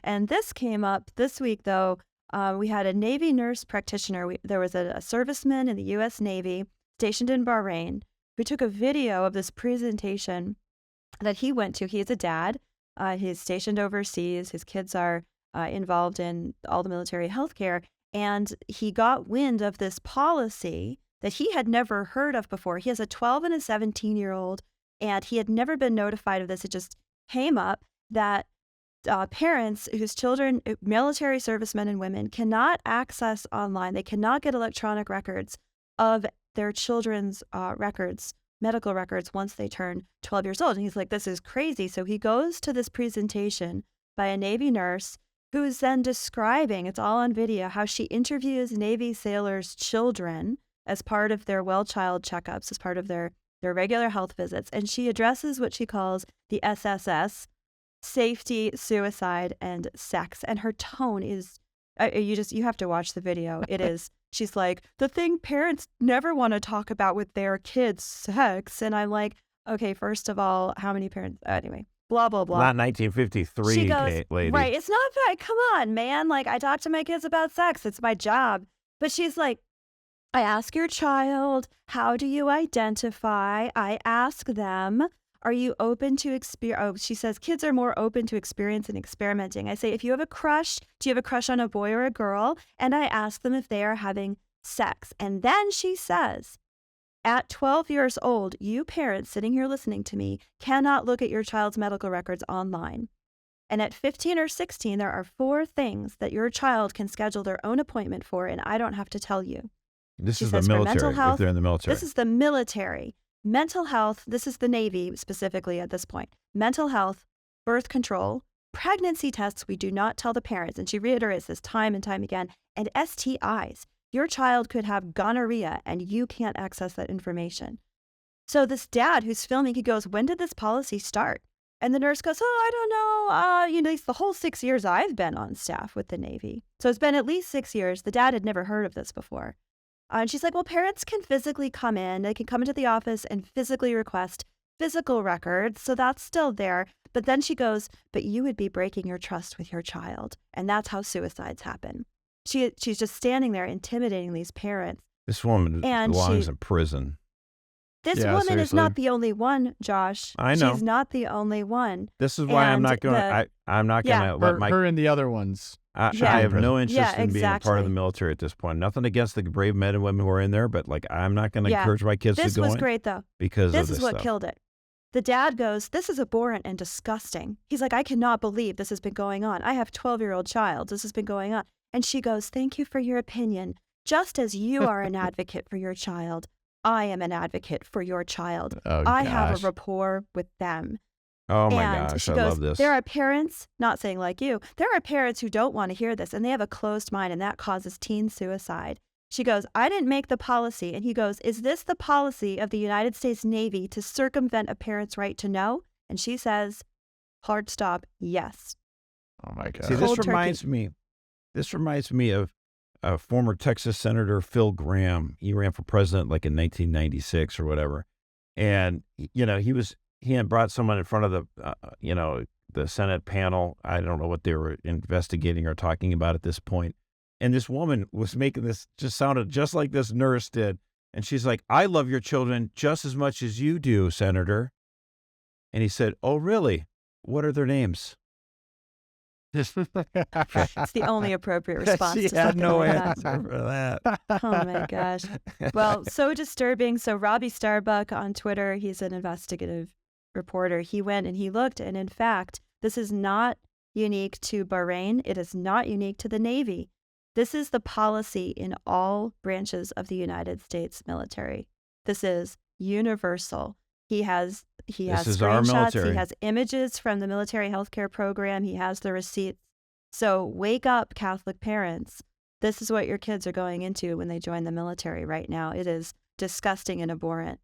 And this came up this week, though. We had a Navy nurse practitioner. There was a serviceman in the U.S. Navy stationed in Bahrain who took a video of this presentation that he went to. He is a dad. He's stationed overseas. His kids are involved in all the military healthcare. And he got wind of this policy that he had never heard of before. He has a 12 and a 17-year-old, and he had never been notified of this. It just came up that parents whose children, military servicemen and women, cannot access online. They cannot get electronic records of their children's records, medical records, once they turn 12 years old. And he's like, this is crazy. So he goes to this presentation by a Navy nurse who's then describing, it's all on video, how she interviews Navy sailors' children as part of their well-child checkups, as part of their regular health visits. And she addresses what she calls the SSS, safety, suicide, and sex. And her tone is, you have to watch the video. It is, she's like, the thing parents never want to talk about with their kids, sex. And I'm like, okay, first of all, how many parents, anyway, blah, blah, blah. Not 1953, she goes, lady. Right, it's not that, come on, man. Like, I talk to my kids about sex. It's my job. But she's like, I ask your child, how do you identify? I ask them, are you open to she says kids are more open to experience and experimenting. I say, if you have a crush, do you have a crush on a boy or a girl? And I ask them if they are having sex. And then she says, at 12 years old, you parents sitting here listening to me cannot look at your child's medical records online. And at 15 or 16, there are 4 things that your child can schedule their own appointment for, and I don't have to tell you. This is the military, if they're in the military. This is the military. Mental health, this is the Navy specifically at this point. Mental health, birth control, pregnancy tests, we do not tell the parents. And she reiterates this time and time again. And STIs. Your child could have gonorrhea and you can't access that information. So this dad who's filming, he goes, when did this policy start? And the nurse goes, I don't know. It's the whole 6 years I've been on staff with the Navy. So it's been at least 6 years. The dad had never heard of this before. And she's like, well, parents can physically come in. They can come into the office and physically request physical records. So that's still there. But then she goes, but you would be breaking your trust with your child. And that's how suicides happen. She's just standing there intimidating these parents. This woman belongs in prison. This woman is not the only one, Josh. I know. She's not the only one. This is why I'm not going to, I'm not going to let her and the other ones. I have no interest in being a part of the military at this point. Nothing against the brave men and women who are in there, but like I'm not going to encourage my kids to go in. This was great, though. Because this is what stuff. Killed it. The dad goes, this is abhorrent and disgusting. He's like, I cannot believe this has been going on. I have a 12-year-old child. This has been going on. And she goes, thank you for your opinion. Just as you are an advocate for your child, I am an advocate for your child. I have a rapport with them. Oh my gosh, I love this. There are parents, not saying like you, there are parents who don't want to hear this and they have a closed mind and that causes teen suicide. She goes, I didn't make the policy. And he goes, is this the policy of the United States Navy to circumvent a parent's right to know? And she says, hard stop, yes. Oh my God. See, this reminds me of former Texas Senator Phil Gramm. He ran for president like in 1996 or whatever. And, he had brought someone in front of the Senate panel. I don't know what they were investigating or talking about at this point. And this woman was making this, just sounded just like this nurse did. And she's like, I love your children just as much as you do, Senator. And he said, oh, really? What are their names? It's the only appropriate response. She to had no like answer for that. Oh my gosh. Well, so disturbing. So Robbie Starbuck on Twitter, he's an investigative reporter. He went and he looked, and in fact, this is not unique to Bahrain. It is not unique to the Navy. This is the policy in all branches of the United States military. This is universal. He has screenshots. He has images from the military healthcare program. He has the receipts. So wake up, Catholic parents. This is what your kids are going into when they join the military right now. It is disgusting and abhorrent.